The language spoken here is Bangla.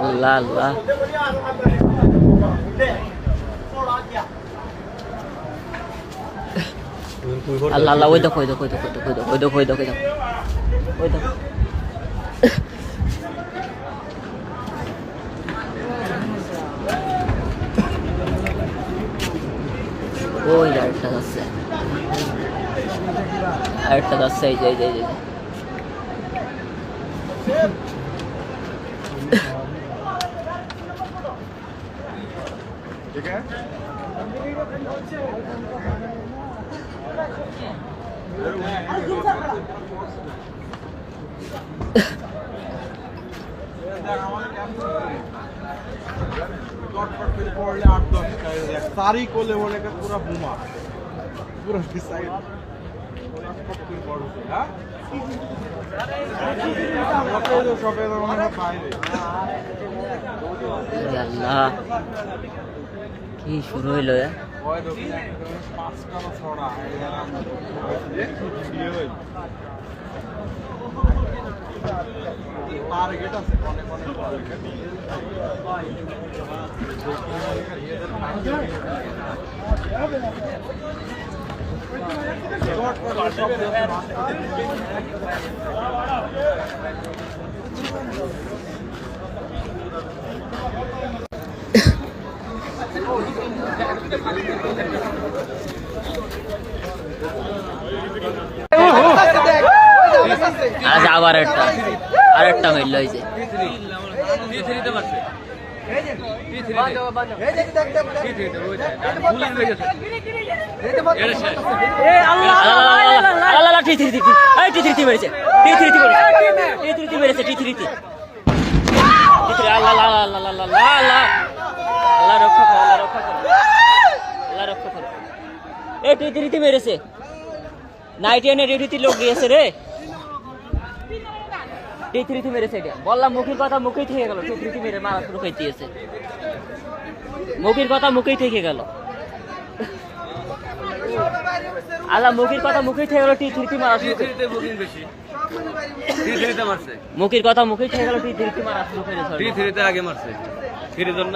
আল্লাহ আল্লাহ আল্লাহ আল্লাহ ওই দেখো ওই দেখো ওই দেখো ওই দেখো ওই দেখো ওই দেখো ওই দেখো ওই আরেকটা যাচ্ছে আরেকটা যাচ্ছে এই যে এই যে এই যে ठीक है सारी को ले बोले का पूरा बुमा पूरा डिसाइड আল্লাহ কি শুরু হইলো টার্গেট আছে অনেক অনেক আজ আবার আরেকটা মিলল এই যে মেরেছে নাইটিয়ানের রেডিতে লোক গিয়েছে রে টি3 মেরেছে এটা বললাম মুখের কথা মুখেই থেকে গেল টি3 মেরে মারা শুরু করে দিয়েছে মুখের কথা মুখেই থেকে গেল আল্লাহ মুখের কথা মুখেই থেকে গেল টি3 মারা শুরু করে মুখের কথা মুখেই থেকে গেল টি3 মারা শুরু করে টি3 আগে মারছে ফিরে জন্য